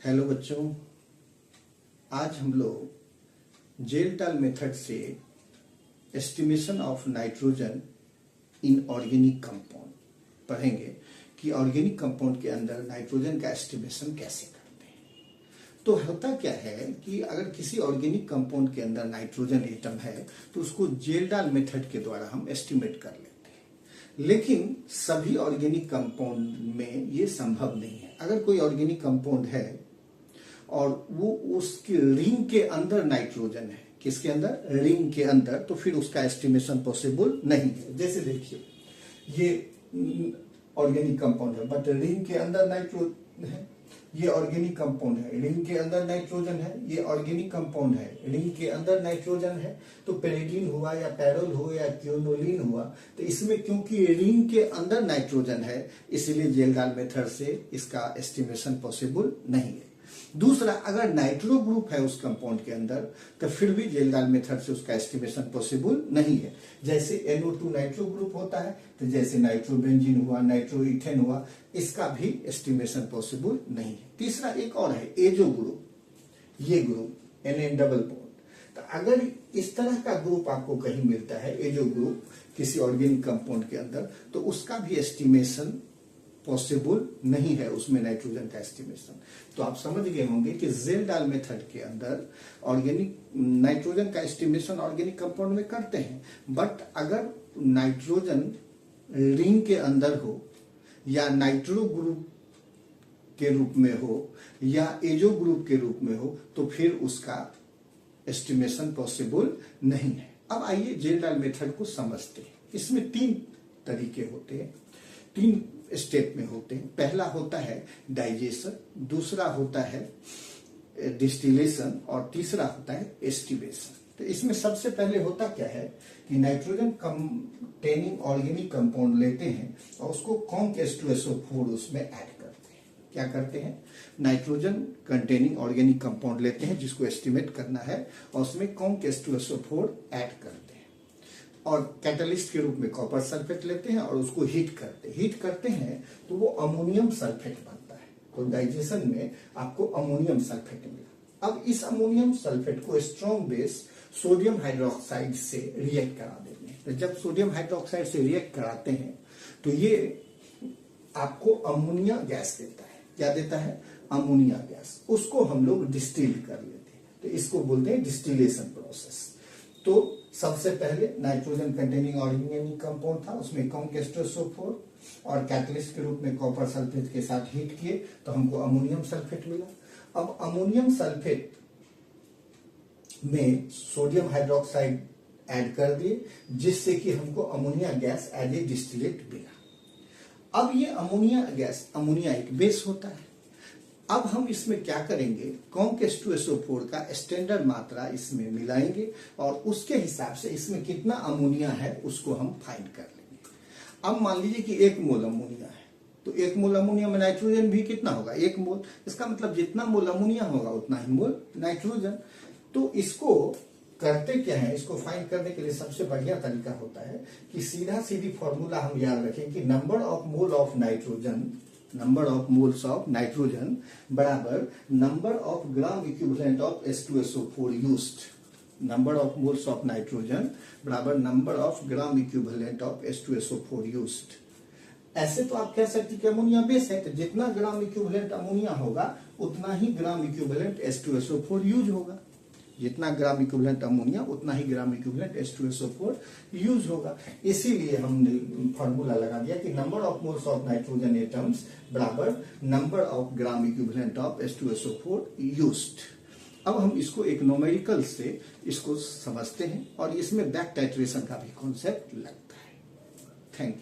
Hello बच्चों, आज हम लोग जेल-टाल मेथड से estimation of nitrogen in organic compound पढ़ेंगे कि ऑर्गेनिक कंपाउंड के अंदर नाइट्रोजन का एस्टिमेशन कैसे करते हैं। तो होता क्या है कि अगर किसी ऑर्गेनिक कंपाउंड के अंदर नाइट्रोजन एटम है तो उसको जेल-डाल मेथड के द्वारा हम एस्टिमेट कर लेते हैं, लेकिन सभी ऑर्गेनिक कंपाउंड में ये संभव नहीं है। अगर कोई ऑर्गेनिक कंपाउंड है और वो उसकी रिंग के अंदर नाइट्रोजन है, किसके अंदर? रिंग के अंदर, तो फिर उसका एस्टिमेशन पॉसिबल नहीं है। जैसे देखिए, ये ऑर्गेनिक कंपाउंड है बट रिंग के अंदर नाइट्रोजन है। ये ऑर्गेनिक कंपाउंड है, रिंग के अंदर नाइट्रोजन है। ये ऑर्गेनिक कंपाउंड है, रिंग के अंदर नाइट्रोजन है। तो पेरिडीन हुआ या पैरोल हुआ या क्योनोलिन हुआ, तो इसमें क्योंकि रिंग के अंदर नाइट्रोजन है, इसलिए जेल-डाल मेथड से इसका एस्टिमेशन पॉसिबल नहीं है। दूसरा, अगर नाइट्रो ग्रुप है उस कंपाउंड के अंदर, तो फिर भी जेल-डाल मेथड से उसका एस्टिमेशन पॉसिबल नहीं है। जैसे NO2 नाइट्रो ग्रुप होता है, तो जैसे नाइट्रोबेंजीन हुआ, नाइट्रोइथेन हुआ, इसका भी एस्टिमेशन पॉसिबल नहीं है। तीसरा एक और है, एजो ग्रुप। ये ग्रुप NN डबल बॉन्ड, तो अगर इस तरह का ग्रुप आपको कहीं मिलता है, एजो ग्रुप किसी ऑर्गेनिक कंपाउंड के अंदर, तो उसका भी एस्टिमेशन पॉसिबल नहीं है, उसमें नाइट्रोजन का एस्टिमेशन। तो आप समझ गए होंगे कि जेल-डाल मेथड के अंदर ऑर्गेनिक नाइट्रोजन का एस्टिमेशन ऑर्गेनिक कंपाउंड में करते हैं, बट अगर नाइट्रोजन रिंग के अंदर हो या नाइट्रो ग्रुप के रूप में हो या एजो ग्रुप के रूप में हो, तो फिर उसका एस्टिमेशन पॉसिबल नहीं है। अब आइए जेल-डाल मेथड को समझते हैं। इसमें 3 तरीके होते हैं, 3 स्टेप में होते हैं। पहला होता है डाइजेशन, दूसरा होता है डिस्टिलेशन और तीसरा होता है एस्टिमेशन। तो इसमें सबसे पहले होता क्या है कि नाइट्रोजन कंटेनिंग ऑर्गेनिक कंपाउंड लेते हैं और उसको कॉन्क H2SO4 उसमें ऐड करते हैं। क्या करते हैं? नाइट्रोजन कंटेनिंग ऑर्गेनिक कंपाउंड लेते हैं जिसको एस्टिमेट करना है और उसमें कॉन्क H2SO4 ऐड करते हैं और कैटलिस्ट के रूप में कॉपर सल्फेट लेते हैं और उसको हीट करते हैं तो वो अमोनियम सल्फेट बनता है। तो डाइजेशन में आपको अमोनियम सल्फेट मिला। अब इस अमोनियम सल्फेट को स्ट्रॉन्ग बेस सोडियम हाइड्रोक्साइड से रिएक्ट करा देंगे। तो जब सोडियम हाइड्रोक्साइड से रिएक्ट कराते हैं तो ये आपको अमोनिया गैस देता है। क्या देता है? Ammonia gas. उसको हम लोग डिस्टिल कर लेते हैं, तो इसको बोलते हैं डिस्टिलेशन प्रोसेस। तो सबसे पहले नाइट्रोजन कंटेनिंग ऑर्गेनिक कंपाउंड था, उसमें कॉन्क H2SO4 और कैटलिस्ट के रूप में कॉपर सल्फेट के साथ हीट किए तो हमको अमोनियम सल्फेट मिला। अब अमोनियम सल्फेट में सोडियम हाइड्रोक्साइड ऐड कर दिए जिससे कि हमको ammonia gas as a distillate मिला। अब ये अमोनिया गैस, अमोनिया एक बेस होता है। अब हम इसमें क्या करेंगे? कॉन्क H2SO4 का स्टैंडर्ड मात्रा इसमें मिलाएंगे और उसके हिसाब से इसमें कितना अमोनिया है उसको हम फाइंड कर लेंगे। अब मान लीजिए कि 1 मोल अमोनिया है, तो 1 मोल अमोनिया में नाइट्रोजन भी कितना होगा? 1 मोल। इसका मतलब जितना मोल अमोनिया होगा उतना ही मोल नाइट्रोजन। तो इसको करते क्या है? इसको फाइंड करने के लिए सबसे बढ़िया तरीका होता है कि सीधा सीधी फॉर्मूला हम याद रखें कि number of mole of nitrogen, number of moles of nitrogen बराबर number of gram equivalent of H2SO4 used. Number of moles of nitrogen बराबर number of gram equivalent of H2SO4 used. ऐसे तो आप कह सकते हैं कि अमोनिया बेस है, तो जितना ग्राम इक्विवेलेंट अमोनिया होगा उतना ही ग्राम इक्विवेलेंट H2SO4 यूज होगा। जितना ग्राम इक्विवेलेंट अमोनिया उतना ही ग्राम इक्विवेलेंट H2SO4 यूज होगा। इसीलिए हमने फॉर्मूला लगा दिया कि number of moles of nitrogen atoms बराबर number of gram equivalent of H2SO4 used. अब हम इसको एक न्यूमेरिकल से इसको समझते हैं और इसमें बैक टाइट्रेशन का भी कॉन्सेप्ट लगता है। Thank you.